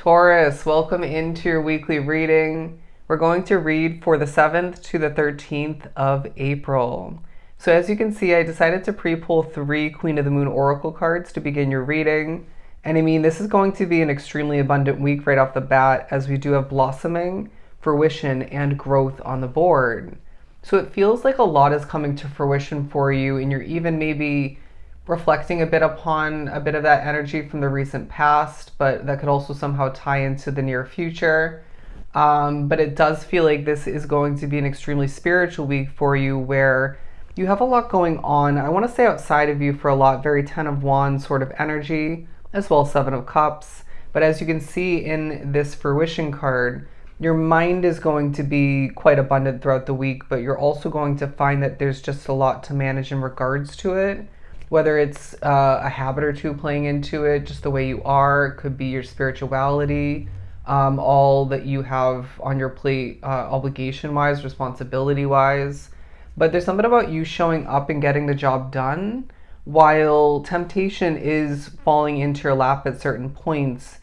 Taurus, welcome into your weekly reading. We're going to read for the 7th to the 13th of April. So as you can see, I decided to pre-pull 3 Queen of the Moon Oracle cards to begin your reading. And I mean, this is going to be an extremely abundant week right off the bat, as we do have blossoming, fruition, and growth on the board. So it feels like a lot is coming to fruition for you, and you're even maybe reflecting a bit upon a bit of that energy from the recent past, but that could also somehow tie into the near future. But it does feel like this is going to be an extremely spiritual week for you, where you have a lot going on. I want to say outside of you for a lot, very 10 of Wands sort of energy, as well as 7 of Cups. But as you can see in this fruition card, your mind is going to be quite abundant throughout the week, but you're also going to find that there's just a lot to manage in regards to it. Whether it's a habit or two playing into it, just the way you are, it could be your spirituality, all that you have on your plate, obligation-wise, responsibility-wise. But there's something about you showing up and getting the job done, while temptation is falling into your lap at certain points,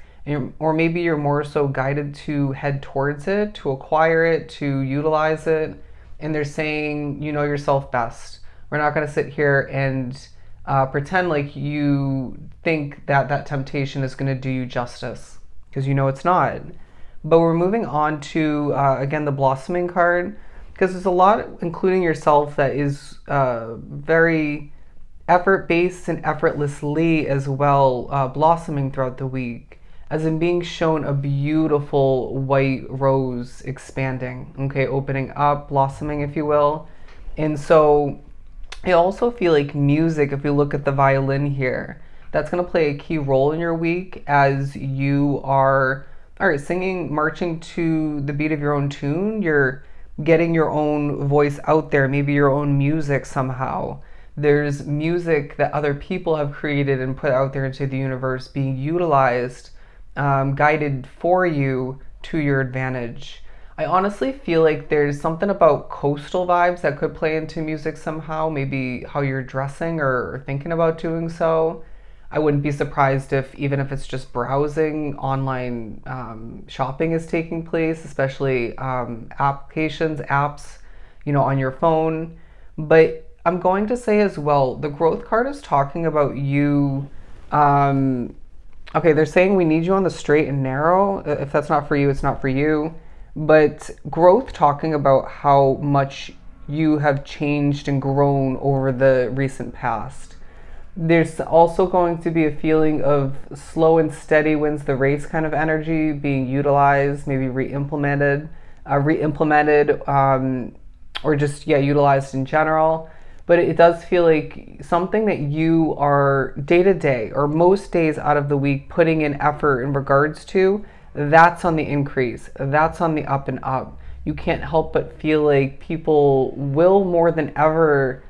or maybe you're more so guided to head towards it, to acquire it, to utilize it, and they're saying, you know yourself best. We're not going to sit here and pretend like you think that that temptation is going to do you justice, because you know it's not. But we're moving on to, again, the blossoming card, because there's a lot, including yourself, that is very effort-based and effortlessly as well, blossoming throughout the week, as in being shown a beautiful white rose expanding, okay, opening up, blossoming, if you will. And so I also feel like music, if you look at the violin here, that's going to play a key role in your week, as you are, all right, singing, marching to the beat of your own tune. You're getting your own voice out there, maybe your own music somehow. There's music that other people have created and put out there into the universe being utilized, guided for you to your advantage. I honestly feel like there's something about coastal vibes that could play into music somehow, maybe how you're dressing or thinking about doing so. I wouldn't be surprised if, even if it's just browsing, online shopping is taking place, especially apps, on your phone. But I'm going to say as well, the growth card is talking about you. Okay, they're saying we need you on the straight and narrow. If that's not for you, it's not for you. But growth, talking about how much you have changed and grown over the recent past. There's also going to be a feeling of slow and steady wins the race kind of energy being utilized, maybe re-implemented, or just, utilized in general. But it does feel like something that you are day to day, or most days out of the week, putting in effort in regards to, that's on the increase. That's on the up and up. You can't help but feel like people will, more than ever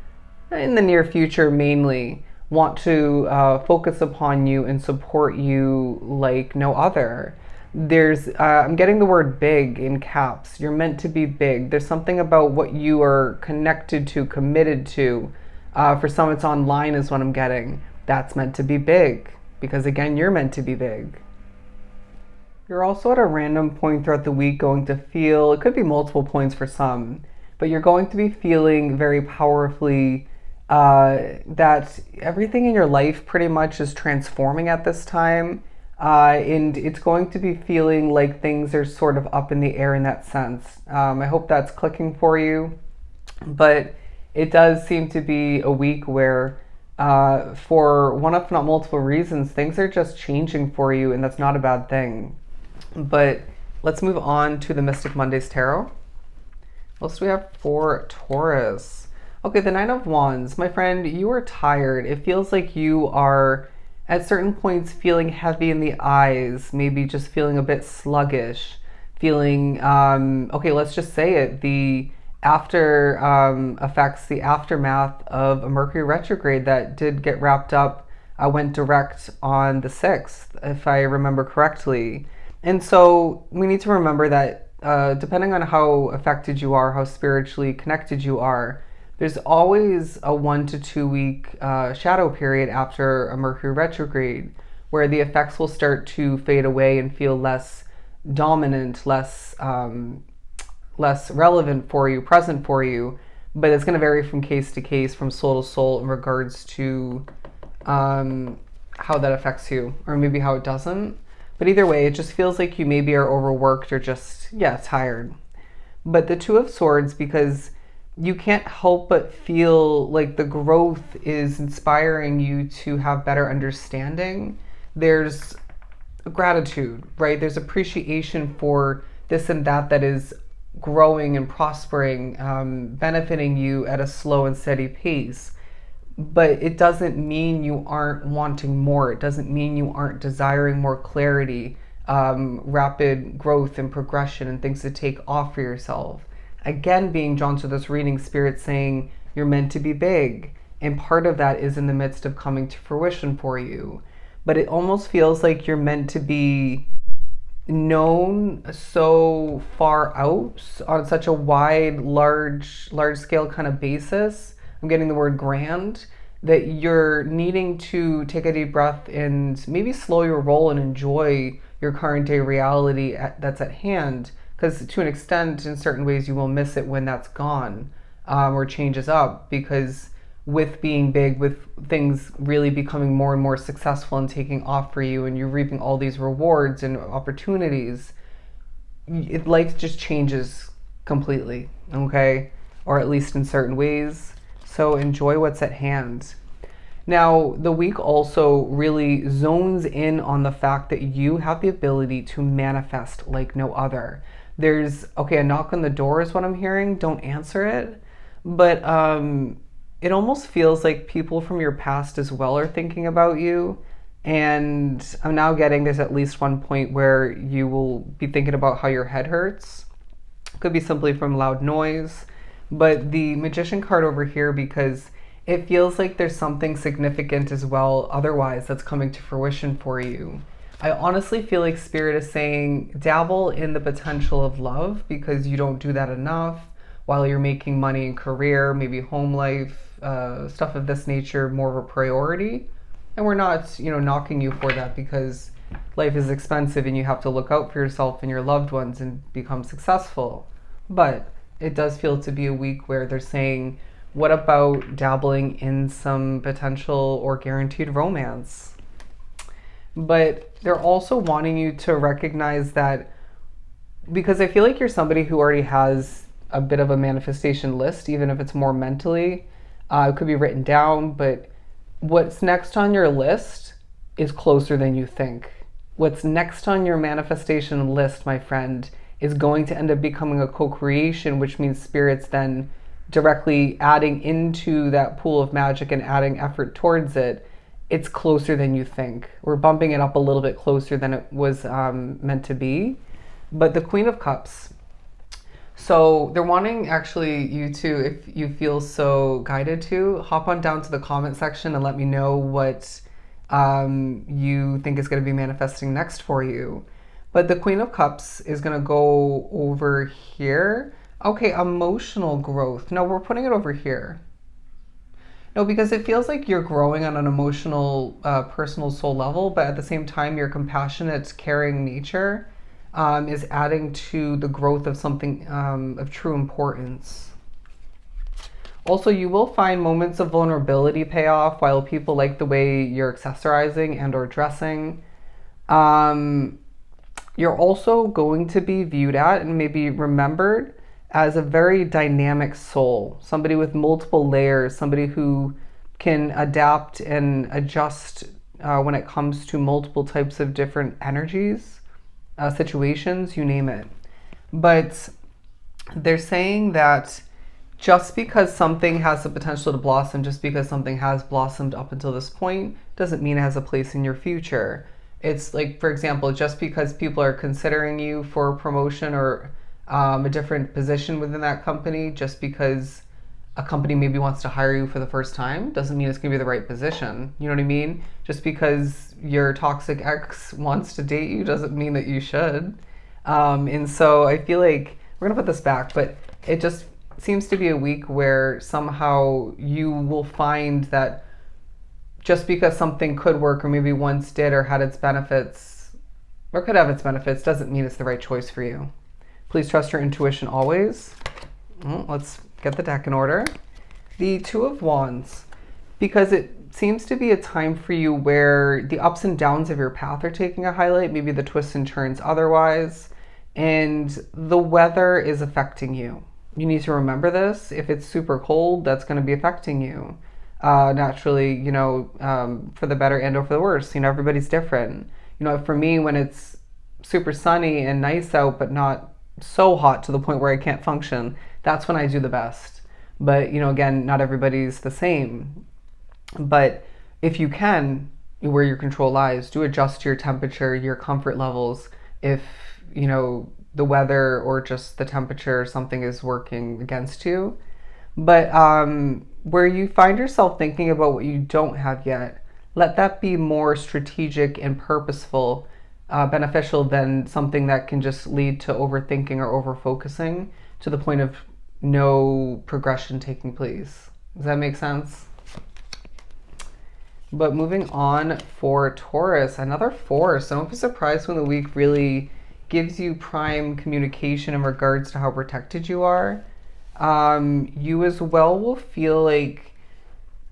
in the near future mainly, want to focus upon you and support you like no other. I'm getting the word big in caps. You're meant to be big. There's something about what you are connected to, committed to. For some, it's online is what I'm getting. That's meant to be big, because again, you're meant to be big. You're also at a random point throughout the week going to feel, it could be multiple points for some, but you're going to be feeling very powerfully that everything in your life pretty much is transforming at this time. And it's going to be feeling like things are sort of up in the air in that sense. I hope that's clicking for you. But it does seem to be a week where, for one if not multiple reasons, things are just changing for you, and that's not a bad thing. But let's move on to the Mystic Mondays Tarot. What else do we have for Taurus? Okay, the 9 of Wands. My friend, you are tired. It feels like you are at certain points feeling heavy in the eyes, maybe just feeling a bit sluggish, feeling, okay, let's just say it, the after effects, the aftermath of a Mercury retrograde that did get wrapped up, went direct on the 6th, if I remember correctly. And so we need to remember that depending on how affected you are, how spiritually connected you are, there's always a 1 to 2 week shadow period after a Mercury retrograde, where the effects will start to fade away and feel less dominant, less relevant for you, present for you. But it's going to vary from case to case, from soul to soul, in regards to how that affects you, or maybe how it doesn't. But either way, it just feels like you maybe are overworked or just, yeah, tired. But the Two of Swords, because you can't help but feel like the growth is inspiring you to have better understanding. There's gratitude, right? There's appreciation for this and that is growing and prospering, benefiting you at a slow and steady pace. But it doesn't mean you aren't wanting more. It doesn't mean you aren't desiring more clarity, rapid growth and progression, and things to take off for yourself. Again, being drawn to this reading, Spirit saying you're meant to be big. And part of that is in the midst of coming to fruition for you. But it almost feels like you're meant to be known so far out on such a wide, large scale kind of basis. I'm getting the word grand, that you're needing to take a deep breath and maybe slow your roll and enjoy your current day reality that's at hand. Because to an extent, in certain ways, you will miss it when that's gone, or changes up. Because with being big, with things really becoming more and more successful and taking off for you, and you're reaping all these rewards and opportunities, life just changes completely, okay? Or at least in certain ways. So enjoy what's at hand. Now, the week also really zones in on the fact that you have the ability to manifest like no other. There's, okay, a knock on the door is what I'm hearing. Don't answer it. But it almost feels like people from your past as well are thinking about you. And I'm now getting there's at least one point where you will be thinking about how your head hurts. Could be simply from loud noise. But the Magician card over here, because it feels like there's something significant as well otherwise that's coming to fruition for you. I honestly feel like Spirit is saying dabble in the potential of love, because you don't do that enough while you're making money and career, maybe home life, stuff of this nature more of a priority. And we're not, knocking you for that, because life is expensive and you have to look out for yourself and your loved ones and become successful. But it does feel to be a week where they're saying, what about dabbling in some potential or guaranteed romance? But they're also wanting you to recognize that, because I feel like you're somebody who already has a bit of a manifestation list, even if it's more mentally. It could be written down, but what's next on your list is closer than you think. What's next on your manifestation list, my friend, is going to end up becoming a co-creation, which means Spirit's then directly adding into that pool of magic and adding effort towards it. It's closer than you think. We're bumping it up a little bit closer than it was meant to be. But the Queen of Cups. So they're wanting actually you to, if you feel so guided to, hop on down to the comment section and let me know what you think is going to be manifesting next for you. But the Queen of Cups is going to go over here. Okay, emotional growth. No, we're putting it over here. No, because it feels like you're growing on an emotional, personal soul level, but at the same time, your compassionate, caring nature is adding to the growth of something of true importance. Also, you will find moments of vulnerability pay off while people like the way you're accessorizing and or dressing. You're also going to be viewed at and maybe remembered as a very dynamic soul, somebody with multiple layers, somebody who can adapt and adjust when it comes to multiple types of different energies, situations, you name it. But they're saying that just because something has the potential to blossom, just because something has blossomed up until this point, doesn't mean it has a place in your future. It's like, for example, just because people are considering you for a promotion or a different position within that company, just because a company maybe wants to hire you for the first time, doesn't mean it's going to be the right position. You know what I mean? Just because your toxic ex wants to date you doesn't mean that you should. And so I feel like we're going to put this back, but it just seems to be a week where somehow you will find that just because something could work or maybe once did or had its benefits or could have its benefits doesn't mean it's the right choice for you. Please trust your intuition always. Well, let's get the deck in order. The Two of Wands, because it seems to be a time for you where the ups and downs of your path are taking a highlight, maybe the twists and turns otherwise, and the weather is affecting you. You need to remember this. If it's super cold, that's going to be affecting you. Naturally, for the better and or for the worse. Everybody's different. For me, when it's super sunny and nice out, but not so hot to the point where I can't function, that's when I do the best. But, again, not everybody's the same. But if you can, where your control lies, do adjust your temperature, your comfort levels. If, the weather or just the temperature or something is working against you. But where you find yourself thinking about what you don't have yet, let that be more strategic and purposeful, beneficial than something that can just lead to overthinking or overfocusing to the point of no progression taking place. Does that make sense? But moving on for Taurus, another force. Don't be surprised when the week really gives you prime communication in regards to how protected you are. You as well will feel like,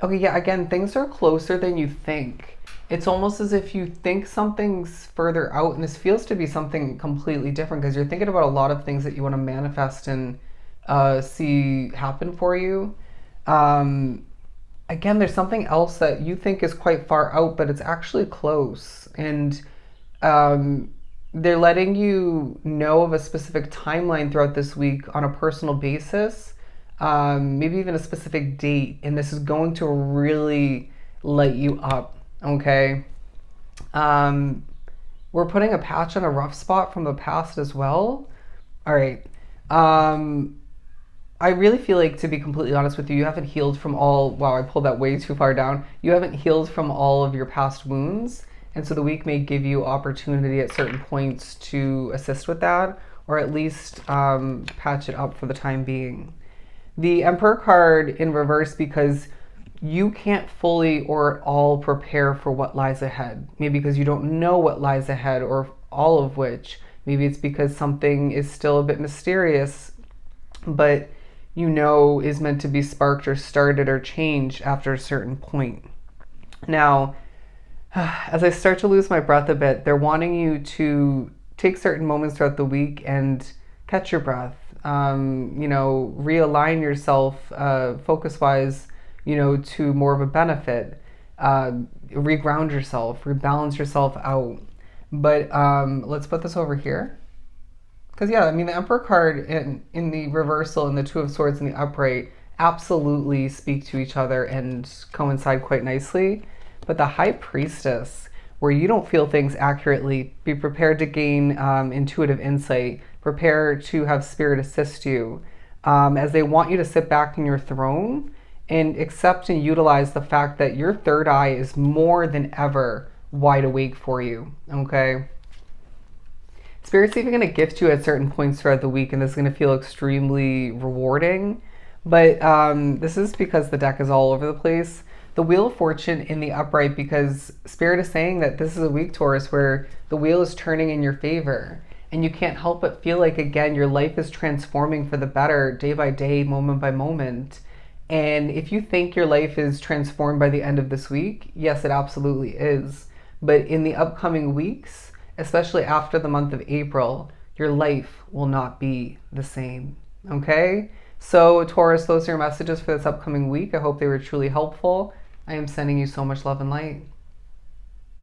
okay, yeah, again, things are closer than you think. It's almost as if you think something's further out, and this feels to be something completely different because you're thinking about a lot of things that you want to manifest and see happen for you. Again, there's something else that you think is quite far out, but it's actually close. And they're letting you know of a specific timeline throughout this week on a personal basis, maybe even a specific date, and this is going to really light you up, okay? We're putting a patch on a rough spot from the past as well. All right. I really feel like, to be completely honest with you, you haven't healed from all, wow, I pulled that way too far down. You haven't healed from all of your past wounds. And so the week may give you opportunity at certain points to assist with that, or at least patch it up for the time being. The Emperor card in reverse, because you can't fully or at all prepare for what lies ahead. Maybe because you don't know what lies ahead, or all of which. Maybe it's because something is still a bit mysterious, but is meant to be sparked or started or changed after a certain point. Now, as I start to lose my breath a bit, they're wanting you to take certain moments throughout the week and catch your breath, realign yourself focus-wise, to more of a benefit, reground yourself, rebalance yourself out. But let's put this over here. Because, yeah, the Emperor card in the reversal and the Two of Swords in the upright absolutely speak to each other and coincide quite nicely. But the High Priestess, where you don't feel things accurately, be prepared to gain intuitive insight. Prepare to have Spirit assist you, as they want you to sit back in your throne and accept and utilize the fact that your third eye is more than ever wide awake for you, okay? Spirit's even going to gift you at certain points throughout the week, and this is going to feel extremely rewarding. But this is because the deck is all over the place. The Wheel of Fortune in the upright, because Spirit is saying that this is a week, Taurus, where the wheel is turning in your favor. And you can't help but feel like, again, your life is transforming for the better day by day, moment by moment. And if you think your life is transformed by the end of this week, yes, it absolutely is. But in the upcoming weeks, especially after the month of April, your life will not be the same, okay? So Taurus, those are your messages for this upcoming week. I hope they were truly helpful. I am sending you so much love and light.